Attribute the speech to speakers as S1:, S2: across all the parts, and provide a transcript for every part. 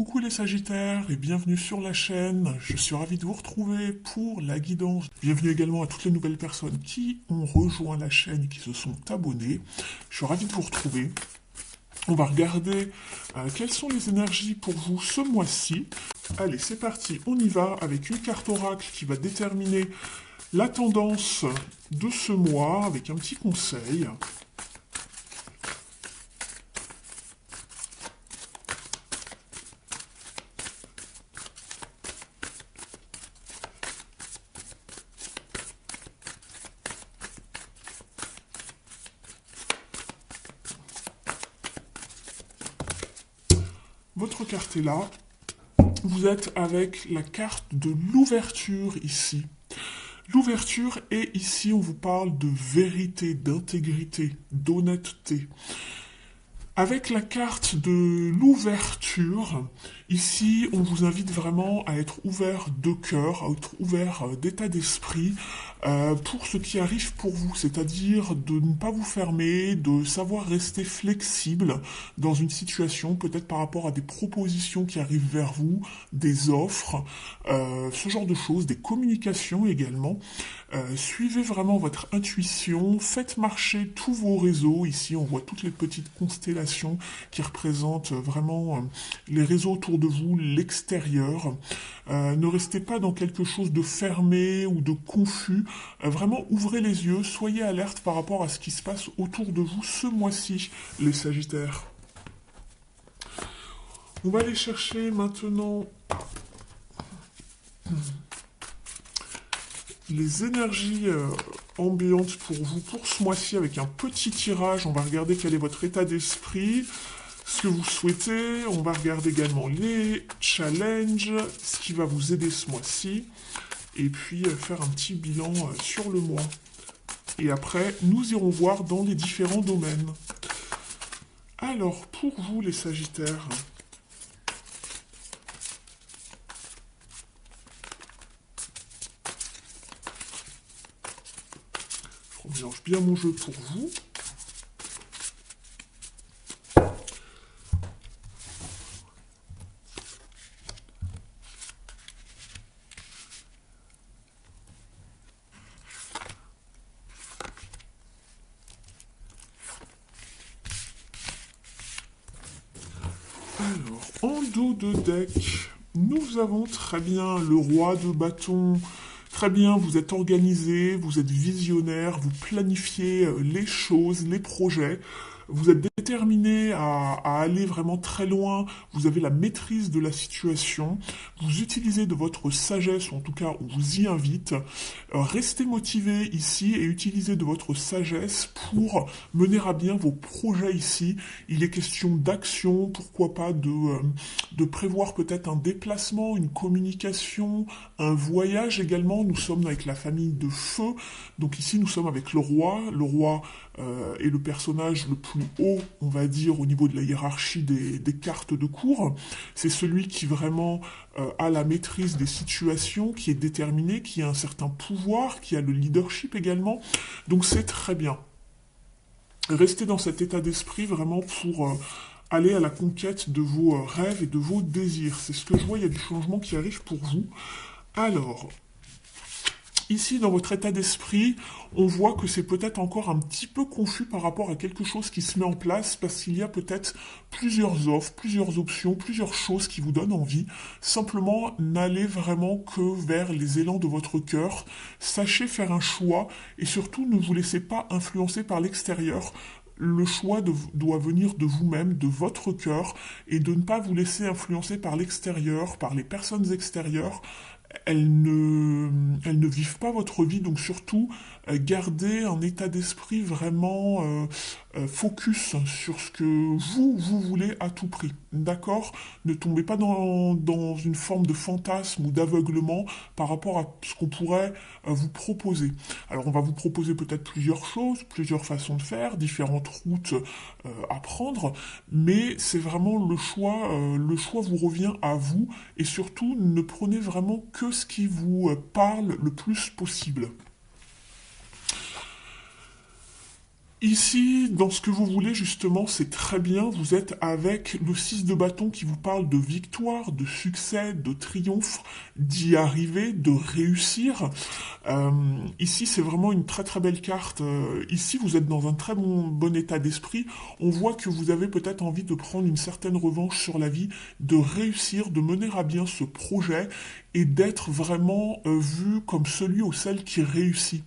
S1: Coucou les Sagittaires et bienvenue sur la chaîne. Je suis ravi de vous retrouver pour la guidance. Bienvenue également à toutes les nouvelles personnes qui ont rejoint la chaîne et qui se sont abonnées. Je suis ravi de vous retrouver. On va regarder quelles sont les énergies pour vous ce mois-ci. Allez, c'est parti, on y va avec une carte oracle qui va déterminer la tendance de ce mois avec un petit conseil. Votre carte est là. Vous êtes avec la carte de l'ouverture ici. L'ouverture est ici, on vous parle de vérité, d'intégrité, d'honnêteté. Avec la carte de l'ouverture, ici, on vous invite vraiment à être ouvert de cœur, à être ouvert d'état d'esprit pour ce qui arrive pour vous, c'est-à-dire de ne pas vous fermer, de savoir rester flexible dans une situation, peut-être par rapport à des propositions qui arrivent vers vous, des offres, ce genre de choses, des communications également. Suivez vraiment votre intuition, faites marcher tous vos réseaux. Ici, on voit toutes les petites constellations qui représentent vraiment les réseaux autour de vous, l'extérieur. Ne restez pas dans quelque chose de fermé ou de confus. Vraiment, ouvrez les yeux, soyez alerte par rapport à ce qui se passe autour de vous ce mois-ci, les Sagittaires. On va aller chercher maintenant les énergies ambiantes pour vous pour ce mois-ci avec un petit tirage. On va regarder quel est votre état d'esprit, ce que vous souhaitez. On va regarder également les challenges, ce qui va vous aider ce mois-ci. Et puis faire un petit bilan sur le mois. Et après, nous irons voir dans les différents domaines. Alors, pour vous les Sagittaires, je remélange bien mon jeu pour vous. Alors, en dos de deck, nous avons très bien le roi de bâton. Très bien, vous êtes organisé, vous êtes visionnaire, vous planifiez les choses, les projets. Vous êtes déterminé à aller vraiment très loin, vous avez la maîtrise de la situation, vous utilisez de votre sagesse, ou en tout cas on vous y invite. Restez motivé ici et utilisez de votre sagesse pour mener à bien vos projets ici. Il est question d'action, pourquoi pas de prévoir peut-être un déplacement, une communication, un voyage également. Nous sommes avec la famille de feu, donc ici nous sommes avec le roi. Le roi est le personnage le plus haut, on va dire, au niveau de la hiérarchie des cartes de cour. C'est celui qui vraiment a la maîtrise des situations, qui est déterminé, qui a un certain pouvoir, qui a le leadership également. Donc c'est très bien. Restez dans cet état d'esprit vraiment pour aller à la conquête de vos rêves et de vos désirs. C'est ce que je vois, il y a du changement qui arrive pour vous. Alors, ici, dans votre état d'esprit, on voit que c'est peut-être encore un petit peu confus par rapport à quelque chose qui se met en place, parce qu'il y a peut-être plusieurs offres, plusieurs options, plusieurs choses qui vous donnent envie. Simplement, n'allez vraiment que vers les élans de votre cœur. Sachez faire un choix, et surtout, ne vous laissez pas influencer par l'extérieur. Le choix doit venir de vous-même, de votre cœur, et de ne pas vous laisser influencer par l'extérieur, par les personnes extérieures. Elles ne vivent pas votre vie, donc surtout gardez un état d'esprit vraiment focus sur ce que vous voulez à tout prix, d'accord? Ne tombez pas dans une forme de fantasme ou d'aveuglement par rapport à ce qu'on pourrait vous proposer. Alors on va vous proposer peut-être plusieurs choses, plusieurs façons de faire, différentes routes à prendre, mais c'est vraiment le choix vous revient à vous, et surtout ne prenez vraiment que ce qui vous parle le plus possible. Ici, dans ce que vous voulez, justement, c'est très bien. Vous êtes avec le 6 de bâton qui vous parle de victoire, de succès, de triomphe, d'y arriver, de réussir. Euh, Ici, c'est vraiment une très très belle carte. Ici, vous êtes dans un très bon état d'esprit. On voit que vous avez peut-être envie de prendre une certaine revanche sur la vie, de réussir, de mener à bien ce projet et d'être vraiment vu comme celui ou celle qui réussit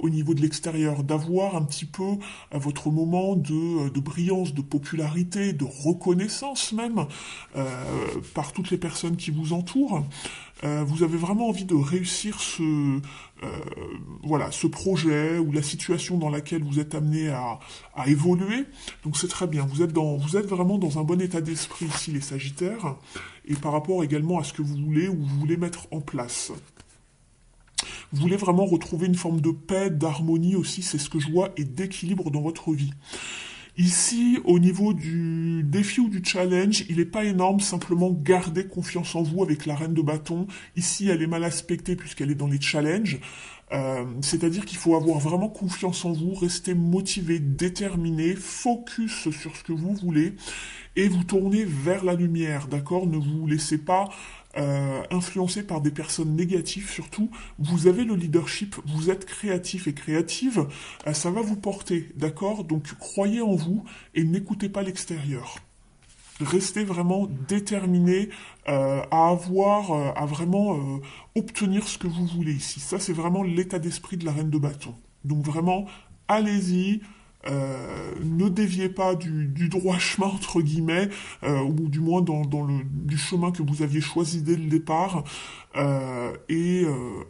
S1: au niveau de l'extérieur, d'avoir un petit peu votre moment de brillance, de popularité, de reconnaissance même euh, par toutes les personnes qui vous entourent. Vous avez vraiment envie de réussir voilà, ce projet ou la situation dans laquelle vous êtes amené à évoluer. Donc c'est très bien. Vous êtes vraiment dans un bon état d'esprit ici, les Sagittaires, et par rapport également à ce que vous voulez ou vous voulez mettre en place. Vous voulez vraiment retrouver une forme de paix, d'harmonie aussi, c'est ce que je vois, et d'équilibre dans votre vie. Ici, au niveau du défi ou du challenge, il n'est pas énorme, simplement gardez confiance en vous avec la reine de bâton. Ici, elle est mal aspectée puisqu'elle est dans les challenges. C'est-à-dire qu'il faut avoir vraiment confiance en vous, rester motivé, déterminé, focus sur ce que vous voulez et vous tournez vers la lumière, d'accord? Ne vous laissez pas influencé par des personnes négatives surtout, vous avez le leadership, vous êtes créatif et créative, ça va vous porter, d'accord? Donc croyez en vous et n'écoutez pas l'extérieur. Restez vraiment déterminé à vraiment obtenir ce que vous voulez ici. Ça, c'est vraiment l'état d'esprit de la reine de bâton. Donc vraiment, allez-y, ne déviez pas du droit chemin, entre guillemets, ou du moins du chemin que vous aviez choisi dès le départ,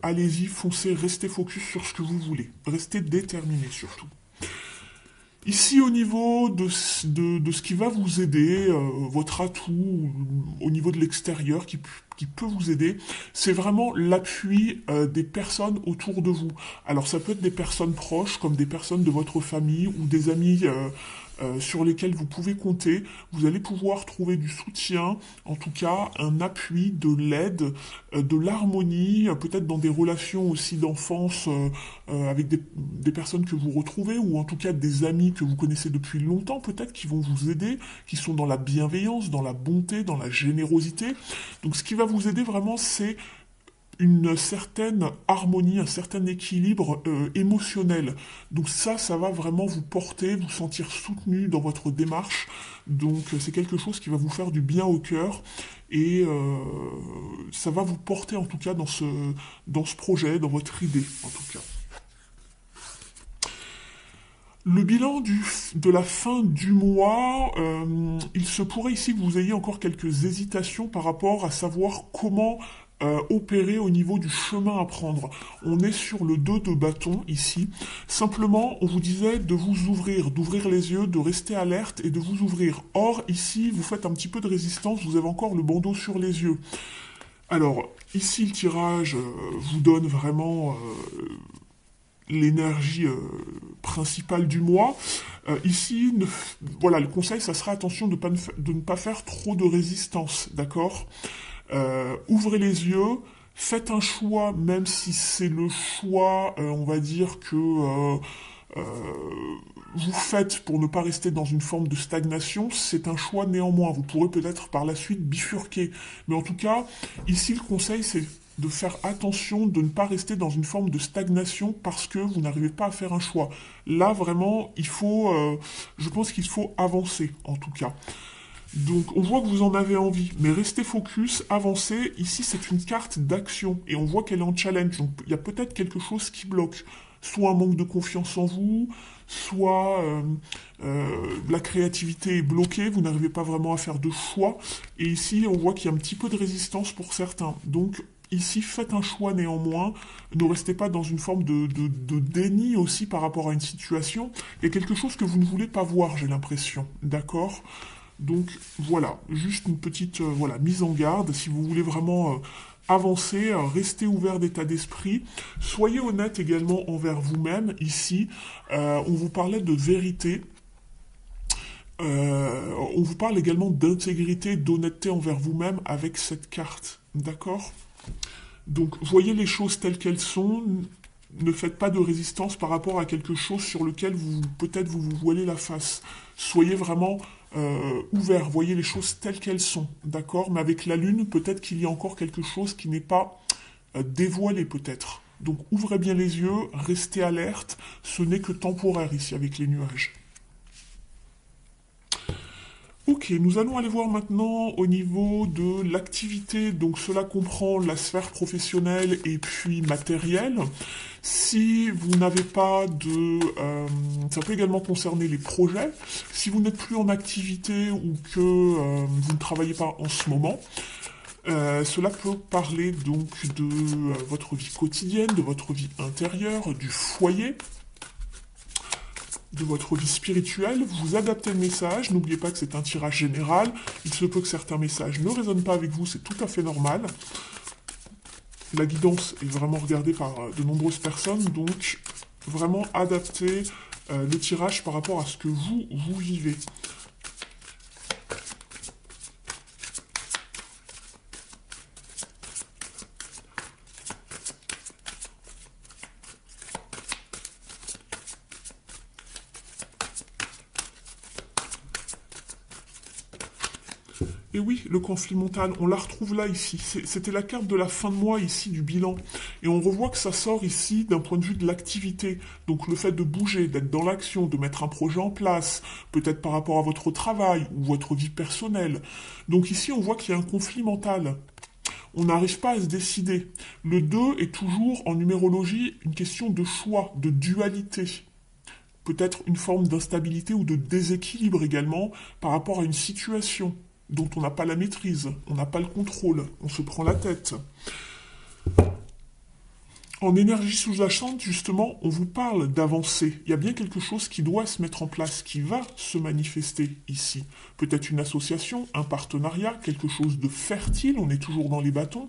S1: allez-y, foncez, restez focus sur ce que vous voulez. Restez déterminé surtout. Ici, au niveau de ce qui va vous aider, votre atout, au niveau de l'extérieur qui peut vous aider, c'est vraiment l'appui des personnes autour de vous. Alors ça peut être des personnes proches, comme des personnes de votre famille ou des amis sur lesquels vous pouvez compter. Vous allez pouvoir trouver du soutien, en tout cas un appui, de l'aide, de l'harmonie, peut-être dans des relations aussi d'enfance avec des personnes que vous retrouvez, ou en tout cas des amis que vous connaissez depuis longtemps, peut-être, qui vont vous aider, qui sont dans la bienveillance, dans la bonté, dans la générosité. Donc ce qui va vous aider vraiment, c'est une certaine harmonie, un certain équilibre émotionnel. Donc ça va vraiment vous porter, vous sentir soutenu dans votre démarche. Donc c'est quelque chose qui va vous faire du bien au cœur et ça va vous porter en tout cas dans ce projet, dans votre idée en tout cas. Le bilan de la fin du mois, il se pourrait ici que vous ayez encore quelques hésitations par rapport à savoir comment opérer au niveau du chemin à prendre. On est sur le 2 de bâton ici. Simplement, on vous disait de vous ouvrir, d'ouvrir les yeux, de rester alerte et de vous ouvrir. Or, ici, vous faites un petit peu de résistance, vous avez encore le bandeau sur les yeux. Alors, ici, le tirage vous donne vraiment l'énergie principale du mois. Ici, voilà, le conseil, ça sera attention de ne pas faire trop de résistance, d'accord? Ouvrez les yeux, faites un choix, même si c'est le choix, on va dire que vous faites pour ne pas rester dans une forme de stagnation, c'est un choix néanmoins. Vous pourrez peut-être par la suite bifurquer. Mais en tout cas, ici, le conseil, c'est de faire attention de ne pas rester dans une forme de stagnation parce que vous n'arrivez pas à faire un choix. Là, vraiment, je pense qu'il faut avancer, en tout cas. Donc on voit que vous en avez envie, mais restez focus, avancez. Ici c'est une carte d'action et on voit qu'elle est en challenge. Donc il y a peut-être quelque chose qui bloque. Soit un manque de confiance en vous, soit la créativité est bloquée, vous n'arrivez pas vraiment à faire de choix. Et ici on voit qu'il y a un petit peu de résistance pour certains. Donc ici faites un choix néanmoins, ne restez pas dans une forme de déni aussi par rapport à une situation. Il y a quelque chose que vous ne voulez pas voir, j'ai l'impression. D'accord ? Donc voilà, juste une petite mise en garde. Si vous voulez vraiment avancer, restez ouvert d'état d'esprit. Soyez honnête également envers vous-même. Ici, on vous parlait de vérité. On vous parle également d'intégrité, d'honnêteté envers vous-même avec cette carte. D'accord ? Donc voyez les choses telles qu'elles sont. Ne faites pas de résistance par rapport à quelque chose sur lequel peut-être vous vous voilez la face. Soyez vraiment ouvert, voyez les choses telles qu'elles sont, d'accord? Mais avec la lune, peut-être qu'il y a encore quelque chose qui n'est pas dévoilé, peut-être. Donc ouvrez bien les yeux, restez alerte, ce n'est que temporaire ici avec les nuages. Ok, nous allons aller voir maintenant au niveau de l'activité. Donc cela comprend la sphère professionnelle et puis matérielle. Si vous n'avez pas de... ça peut également concerner les projets. Si vous n'êtes plus en activité ou que vous ne travaillez pas en ce moment, cela peut parler donc de votre vie quotidienne, de votre vie intérieure, du foyer, de votre vie spirituelle, vous adaptez le message, n'oubliez pas que c'est un tirage général, il se peut que certains messages ne résonnent pas avec vous, c'est tout à fait normal. La guidance est vraiment regardée par de nombreuses personnes, donc vraiment adaptez le tirage par rapport à ce que vous vivez. Et oui, le conflit mental, on la retrouve là, ici. C'était la carte de la fin de mois, ici, du bilan. Et on revoit que ça sort ici d'un point de vue de l'activité. Donc le fait de bouger, d'être dans l'action, de mettre un projet en place, peut-être par rapport à votre travail ou votre vie personnelle. Donc ici, on voit qu'il y a un conflit mental. On n'arrive pas à se décider. Le 2 est toujours, en numérologie, une question de choix, de dualité. Peut-être une forme d'instabilité ou de déséquilibre également par rapport à une situation dont on n'a pas la maîtrise, on n'a pas le contrôle, on se prend la tête. En énergie sous-jacente, justement, on vous parle d'avancer. Il y a bien quelque chose qui doit se mettre en place, qui va se manifester ici. Peut-être une association, un partenariat, quelque chose de fertile, on est toujours dans les bâtons.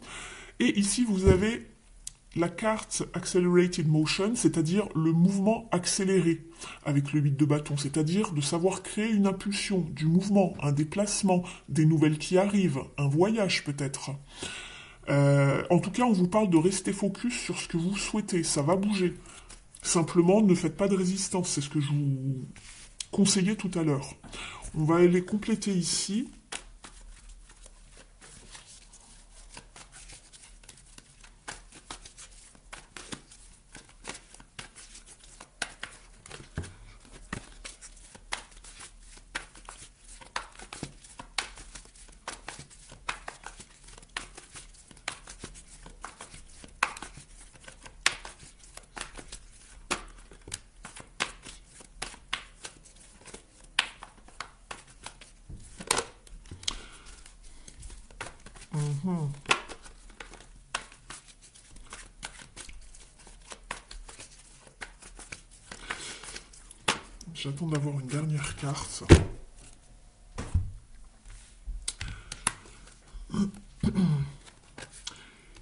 S1: Et ici, vous avez la carte Accelerated Motion, c'est-à-dire le mouvement accéléré avec le 8 de bâton, c'est-à-dire de savoir créer une impulsion, du mouvement, un déplacement, des nouvelles qui arrivent, un voyage peut-être. En tout cas, on vous parle de rester focus sur ce que vous souhaitez, ça va bouger. Simplement, ne faites pas de résistance, c'est ce que je vous conseillais tout à l'heure. On va aller compléter ici. J'attends d'avoir une dernière carte.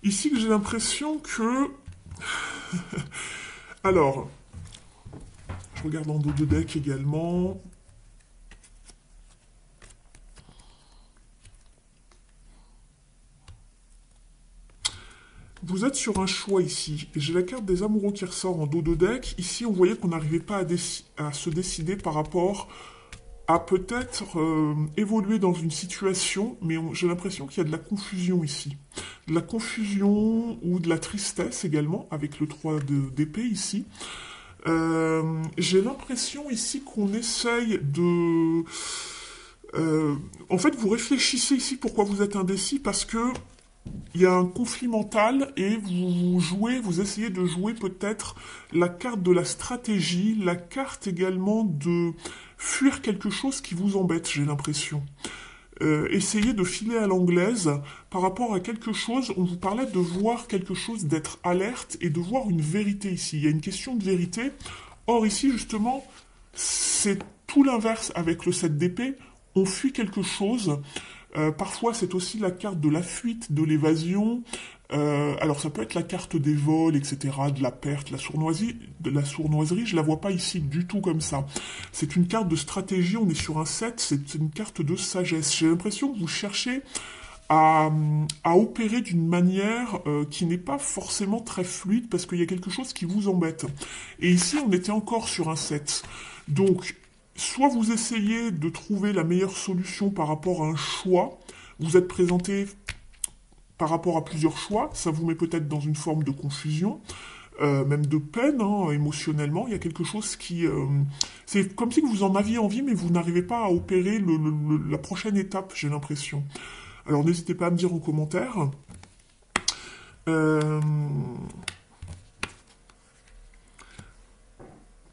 S1: Ici, j'ai l'impression que... Alors, je regarde en dos de deck également. Vous êtes sur un choix ici, et j'ai la carte des amoureux qui ressort en dos de deck. Ici, on voyait qu'on n'arrivait pas à se décider par rapport à peut-être évoluer dans une situation, mais j'ai l'impression qu'il y a de la confusion ici. De la confusion ou de la tristesse également, avec le 3 d'épée ici. J'ai l'impression ici qu'on essaye de... en fait, vous réfléchissez ici pourquoi vous êtes indécis, parce que il y a un conflit mental et vous essayez de jouer peut-être la carte de la stratégie, la carte également de fuir quelque chose qui vous embête, j'ai l'impression. Essayez de filer à l'anglaise par rapport à quelque chose, on vous parlait de voir quelque chose, d'être alerte et de voir une vérité ici. Il y a une question de vérité. Or ici, justement, c'est tout l'inverse avec le 7 d'épée. On fuit quelque chose. Parfois, c'est aussi la carte de la fuite, de l'évasion. Alors, ça peut être la carte des vols, etc., de la perte, de la sournoiserie. Je la vois pas ici du tout comme ça. C'est une carte de stratégie. On est sur un 7. C'est une carte de sagesse. J'ai l'impression que vous cherchez à, à opérer d'une manière qui n'est pas forcément très fluide parce qu'il y a quelque chose qui vous embête. Et ici, on était encore sur un 7. Donc, soit vous essayez de trouver la meilleure solution par rapport à un choix, vous êtes présenté par rapport à plusieurs choix, ça vous met peut-être dans une forme de confusion, même de peine, hein, émotionnellement. Il y a quelque chose qui... c'est comme si vous en aviez envie, mais vous n'arrivez pas à opérer la prochaine étape, j'ai l'impression. Alors n'hésitez pas à me dire en commentaire. Euh,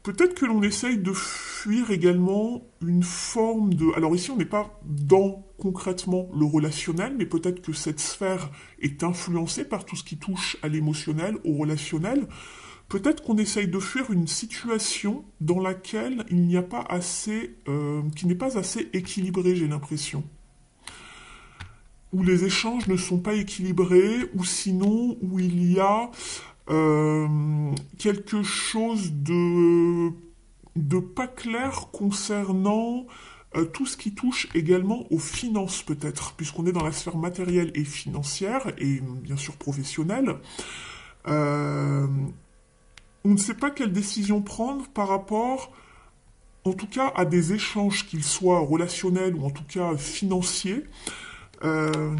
S1: Peut-être que l'on essaye de fuir également une forme de... Alors ici, on n'est pas dans concrètement le relationnel, mais peut-être que cette sphère est influencée par tout ce qui touche à l'émotionnel, au relationnel. Peut-être qu'on essaye de fuir une situation dans laquelle il n'y a pas assez... qui n'est pas assez équilibrée, j'ai l'impression. Où les échanges ne sont pas équilibrés, ou sinon où il y a quelque chose de pas clair concernant tout ce qui touche également aux finances peut-être, puisqu'on est dans la sphère matérielle et financière, et bien sûr professionnelle. Euh, on ne sait pas quelle décision prendre par rapport, en tout cas, à des échanges, qu'ils soient relationnels ou en tout cas financiers. Euh,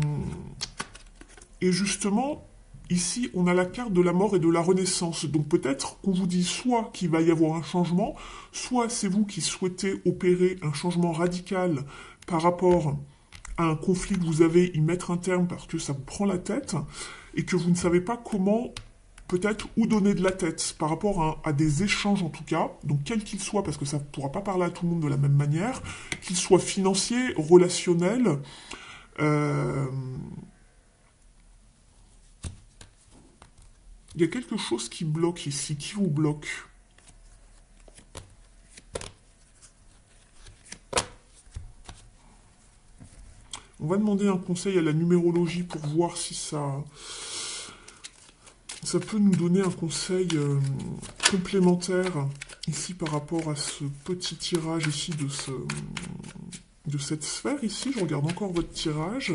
S1: et justement, ici, on a la carte de la mort et de la renaissance. Donc peut-être qu'on vous dit soit qu'il va y avoir un changement, soit c'est vous qui souhaitez opérer un changement radical par rapport à un conflit que vous avez, y mettre un terme parce que ça vous prend la tête, et que vous ne savez pas comment, peut-être, où donner de la tête par rapport à des échanges en tout cas, donc quel qu'il soit, parce que ça ne pourra pas parler à tout le monde de la même manière, qu'il soit financier, relationnel, euh, il y a quelque chose qui bloque ici. Qui vous bloque? On va demander un conseil à la numérologie pour voir si ça peut nous donner un conseil complémentaire ici par rapport à ce petit tirage ici de cette sphère ici. Je regarde encore votre tirage.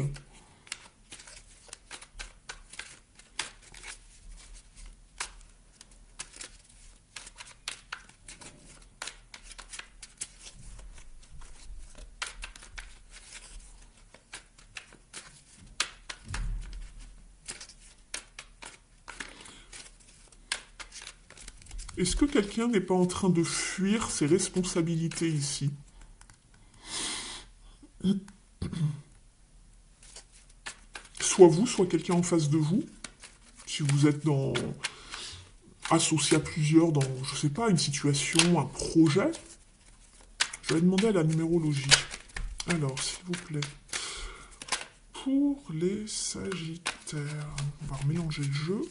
S1: Est-ce que quelqu'un n'est pas en train de fuir ses responsabilités ici? Soit vous, soit quelqu'un en face de vous. Si vous êtes associé à plusieurs dans, je sais pas, une situation, un projet. Je vais demander à la numérologie. Alors, s'il vous plaît. Pour les Sagittaires, on va remélanger le jeu.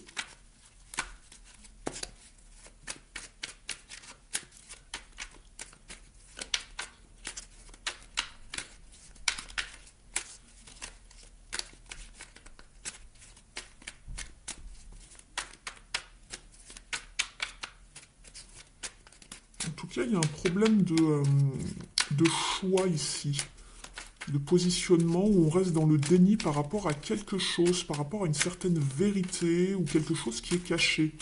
S1: En tout cas, il y a un problème de choix ici, de positionnement où on reste dans le déni par rapport à quelque chose, par rapport à une certaine vérité ou quelque chose qui est caché.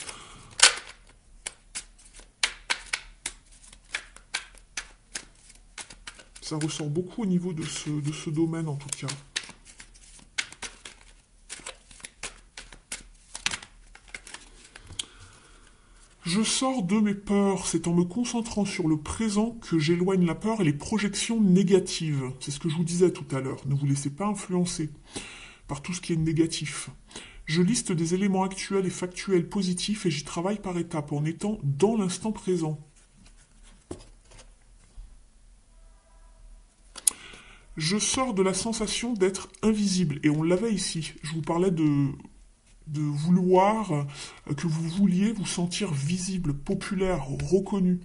S1: Ça ressort beaucoup au niveau de ce domaine en tout cas. Je sors de mes peurs, c'est en me concentrant sur le présent que j'éloigne la peur et les projections négatives. C'est ce que je vous disais tout à l'heure. Ne vous laissez pas influencer par tout ce qui est négatif. Je liste des éléments actuels et factuels positifs et j'y travaille par étapes en étant dans l'instant présent. Je sors de la sensation d'être invisible et on l'avait ici. Je vous parlais de vouloir, que vous vouliez vous sentir visible, populaire, reconnu.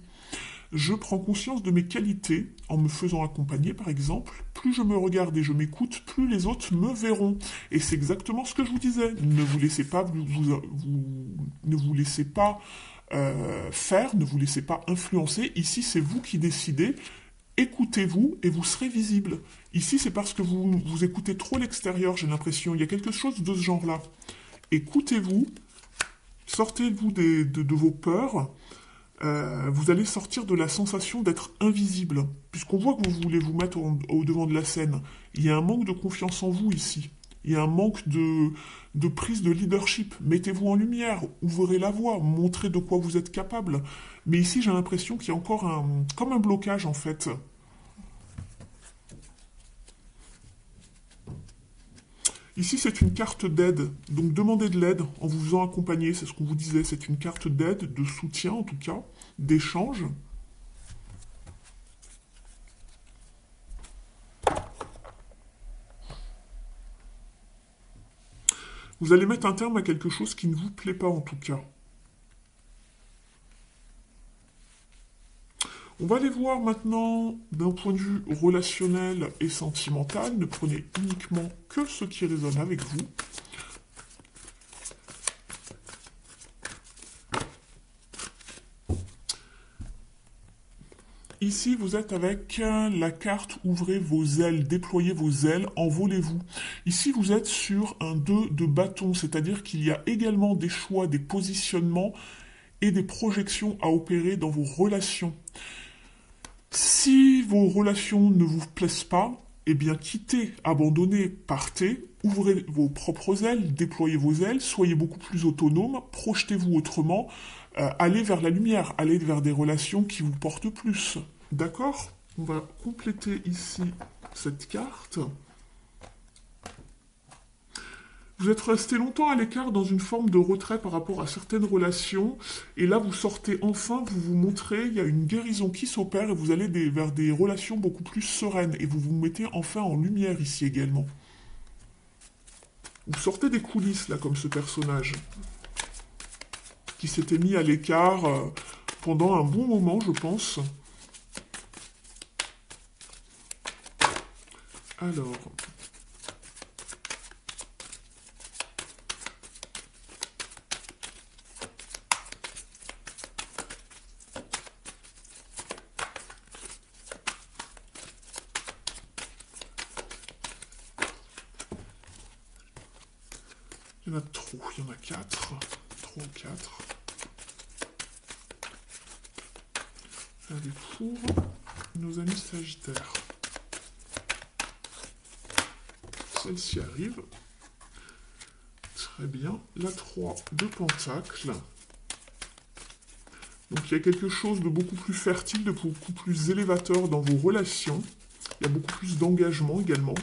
S1: Je prends conscience de mes qualités en me faisant accompagner, par exemple. Plus je me regarde et je m'écoute, plus les autres me verront. Et c'est exactement ce que je vous disais. Ne vous laissez pas, ne vous laissez pas faire, ne vous laissez pas influencer. Ici, c'est vous qui décidez écoutez-vous et vous serez visible. Ici, c'est parce que vous écoutez trop l'extérieur, j'ai l'impression. Il y a quelque chose de ce genre-là. Écoutez-vous, sortez-vous de vos peurs. Vous allez sortir de la sensation d'être invisible, puisqu'on voit que vous voulez vous mettre au devant de la scène. Il y a un manque de confiance en vous ici. Il y a un manque de prise de leadership. Mettez-vous en lumière, ouvrez la voie, montrez de quoi vous êtes capable. Mais ici, j'ai l'impression qu'il y a encore comme un blocage, en fait. Ici, c'est une carte d'aide. Donc, demandez de l'aide en vous faisant accompagner. C'est ce qu'on vous disait. C'est une carte d'aide, de soutien, en tout cas, d'échange. Vous allez mettre un terme à quelque chose qui ne vous plaît pas, en tout cas. On va aller voir maintenant d'un point de vue relationnel et sentimental. Ne prenez uniquement que ce qui résonne avec vous. Ici, vous êtes avec la carte Ouvrez vos ailes, déployez vos ailes, envolez-vous. Ici, vous êtes sur un 2 de bâton, c'est-à-dire qu'il y a également des choix, des positionnements et des projections à opérer dans vos relations. Si vos relations ne vous plaisent pas, eh bien quittez, abandonnez, partez, ouvrez vos propres ailes, déployez vos ailes, soyez beaucoup plus autonome, projetez-vous autrement, allez vers la lumière, allez vers des relations qui vous portent plus. D'accord? On va compléter ici cette carte. Vous êtes resté longtemps à l'écart dans une forme de retrait par rapport à certaines relations, et là vous sortez enfin, vous vous montrez, il y a une guérison qui s'opère, et vous allez vers des relations beaucoup plus sereines, et vous vous mettez enfin en lumière ici également. Vous sortez des coulisses, là, comme ce personnage, qui s'était mis à l'écart pendant un bon moment, je pense. Alors... Il y en a trop, il y en a 4. 3 ou 4. Allez, pour nos amis Sagittaires. Celle-ci arrive. Très bien. La 3 de Pentacles. Donc il y a quelque chose de beaucoup plus fertile, de beaucoup plus élévateur dans vos relations. Il y a beaucoup plus d'engagement également.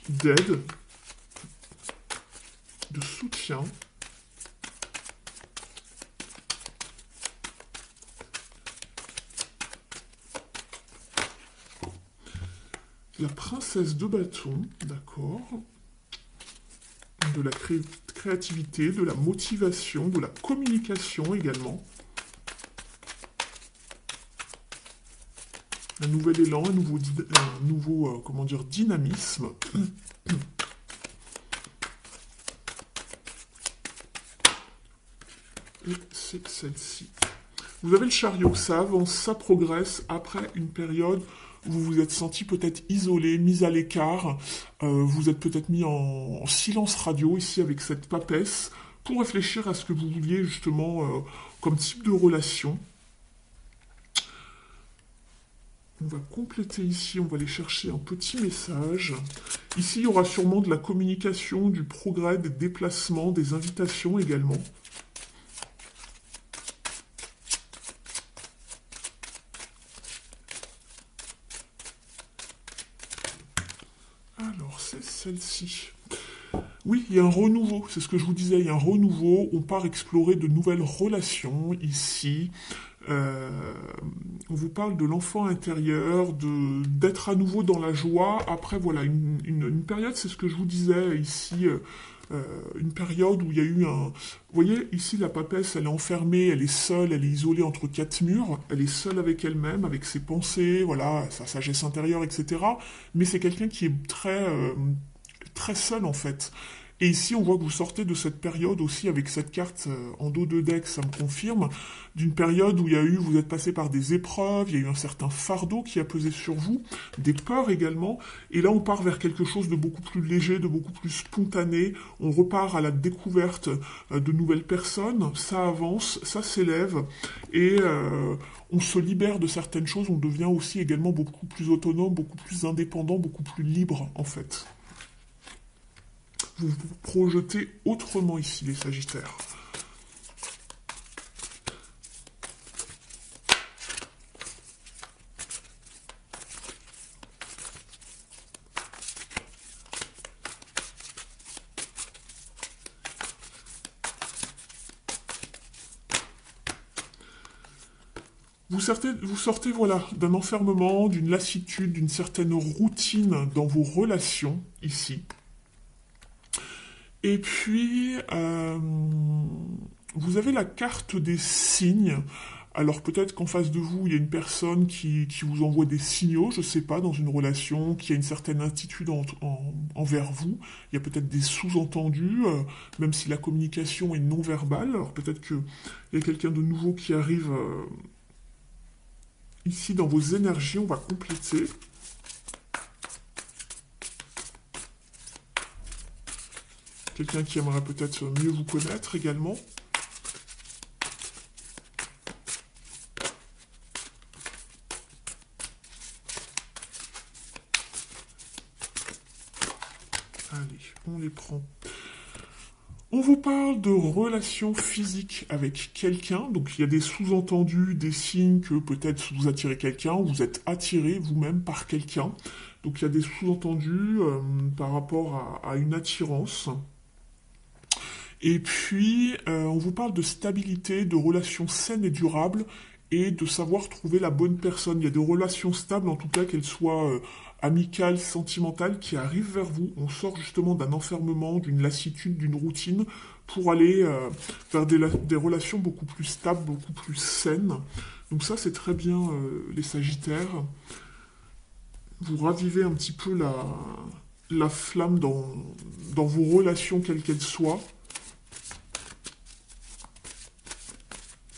S1: D'aide. De soutien. La princesse de bâton, d'accord. De la créativité, de la motivation, de la communication également. Un nouvel élan, un nouveau comment dire, dynamisme. Et c'est celle-ci. Vous avez le chariot, ça avance, ça progresse après une période où vous vous êtes senti peut-être isolé, mis à l'écart. Vous êtes peut-être mis en silence radio ici avec cette papesse pour réfléchir à ce que vous vouliez justement comme type de relation. On va compléter ici, on va aller chercher un petit message. Ici, il y aura sûrement de la communication, du progrès, des déplacements, des invitations également. Alors, c'est celle-ci. Oui, il y a un renouveau, c'est ce que je vous disais, il y a un renouveau, on part explorer de nouvelles relations ici. On vous parle de l'enfant intérieur, d'être à nouveau dans la joie. Après, voilà, une période, c'est ce que je vous disais ici, une période où il y a eu un... Vous voyez, ici, la papesse, elle est enfermée, elle est seule, elle est isolée entre 4 murs, elle est seule avec elle-même, avec ses pensées, voilà, sa sagesse intérieure, etc. Mais c'est quelqu'un qui est très seul, en fait. Et ici, on voit que vous sortez de cette période aussi avec cette carte en dos de deck, ça me confirme, d'une période où vous êtes passé par des épreuves, il y a eu un certain fardeau qui a pesé sur vous, des peurs également, et là on part vers quelque chose de beaucoup plus léger, de beaucoup plus spontané, on repart à la découverte de nouvelles personnes, ça avance, ça s'élève, et on se libère de certaines choses, on devient aussi également beaucoup plus autonome, beaucoup plus indépendant, beaucoup plus libre en fait. Vous vous projetez autrement ici, les Sagittaires. Vous sortez voilà, d'un enfermement, d'une lassitude, d'une certaine routine dans vos relations, ici. Et puis, vous avez la carte des signes. Alors peut-être qu'en face de vous, il y a une personne qui vous envoie des signaux, je ne sais pas, dans une relation, qui a une certaine attitude envers vous. Il y a peut-être des sous-entendus, même si la communication est non verbale. Alors peut-être qu'il y a quelqu'un de nouveau qui arrive ici dans vos énergies. On va compléter. Quelqu'un qui aimerait peut-être mieux vous connaître également. Allez, on les prend. On vous parle de relations physiques avec quelqu'un, donc il y a des sous-entendus, des signes que peut-être vous attirez quelqu'un, ou vous êtes attiré vous-même par quelqu'un. Donc il y a des sous-entendus par rapport à une attirance. Et puis, on vous parle de stabilité, de relations saines et durables, et de savoir trouver la bonne personne. Il y a des relations stables, en tout cas qu'elles soient amicales, sentimentales, qui arrivent vers vous. On sort justement d'un enfermement, d'une lassitude, d'une routine, pour aller vers des relations beaucoup plus stables, beaucoup plus saines. Donc ça, c'est très bien, les Sagittaires. Vous ravivez un petit peu la flamme dans vos relations, quelles qu'elles soient.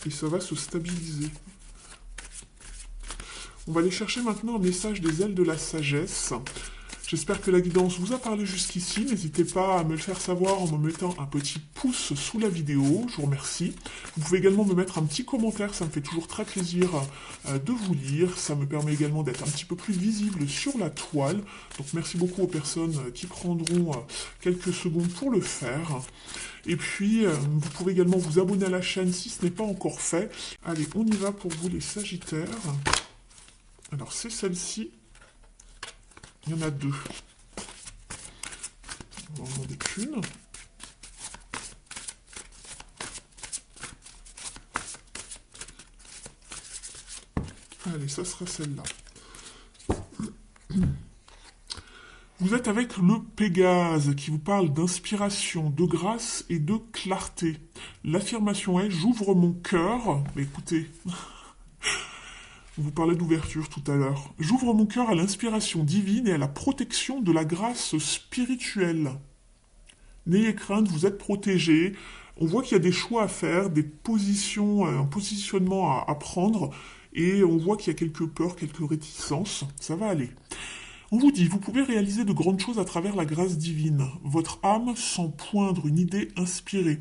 S1: Et ça va se stabiliser. On va aller chercher maintenant un message des ailes de la sagesse. J'espère que la guidance vous a parlé jusqu'ici. N'hésitez pas à me le faire savoir en me mettant un petit pouce sous la vidéo. Je vous remercie. Vous pouvez également me mettre un petit commentaire. Ça me fait toujours très plaisir de vous lire. Ça me permet également d'être un petit peu plus visible sur la toile. Donc merci beaucoup aux personnes qui prendront quelques secondes pour le faire. Et puis, vous pouvez également vous abonner à la chaîne si ce n'est pas encore fait. Allez, on y va pour vous les Sagittaires. Alors, c'est celle-ci. Il y en a deux. On va en demander qu'une. Allez, ça sera celle-là. Vous êtes avec le Pégase qui vous parle d'inspiration, de grâce et de clarté. L'affirmation est « j'ouvre mon cœur ». Mais écoutez, on vous parlait d'ouverture tout à l'heure. « J'ouvre mon cœur à l'inspiration divine et à la protection de la grâce spirituelle. » N'ayez crainte, vous êtes protégés. On voit qu'il y a des choix à faire, des positions, un positionnement à prendre. Et on voit qu'il y a quelques peurs, quelques réticences. Ça va aller. On vous dit, vous pouvez réaliser de grandes choses à travers la grâce divine. Votre âme sent poindre une idée inspirée.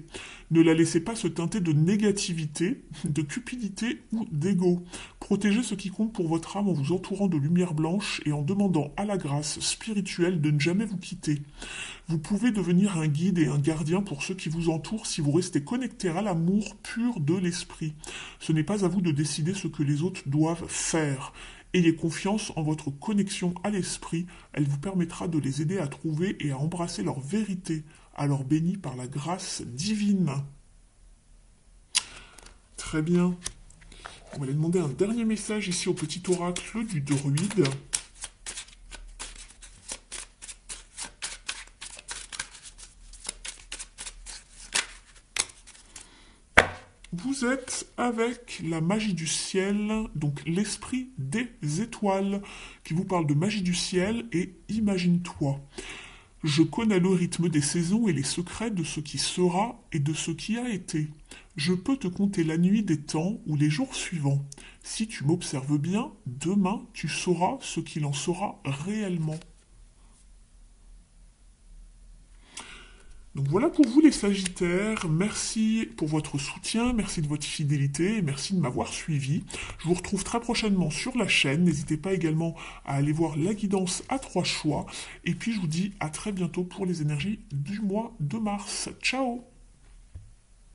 S1: Ne la laissez pas se teinter de négativité, de cupidité ou d'ego. Protégez ce qui compte pour votre âme en vous entourant de lumière blanche et en demandant à la grâce spirituelle de ne jamais vous quitter. Vous pouvez devenir un guide et un gardien pour ceux qui vous entourent si vous restez connecté à l'amour pur de l'esprit. Ce n'est pas à vous de décider ce que les autres doivent faire. Ayez confiance en votre connexion à l'esprit, elle vous permettra de les aider à trouver et à embrasser leur vérité, alors bénis par la grâce divine. Très bien. On va aller demander un dernier message ici au petit oracle du druide. Vous êtes avec la magie du ciel, donc l'esprit des étoiles, qui vous parle de magie du ciel et imagine-toi. Je connais le rythme des saisons et les secrets de ce qui sera et de ce qui a été. Je peux te compter la nuit des temps ou les jours suivants. Si tu m'observes bien, demain tu sauras ce qu'il en sera réellement. Donc voilà pour vous les Sagittaires, merci pour votre soutien, merci de votre fidélité et merci de m'avoir suivi. Je vous retrouve très prochainement sur la chaîne, n'hésitez pas également à aller voir la guidance à 3 choix et puis je vous dis à très bientôt pour les énergies du mois de mars. Ciao!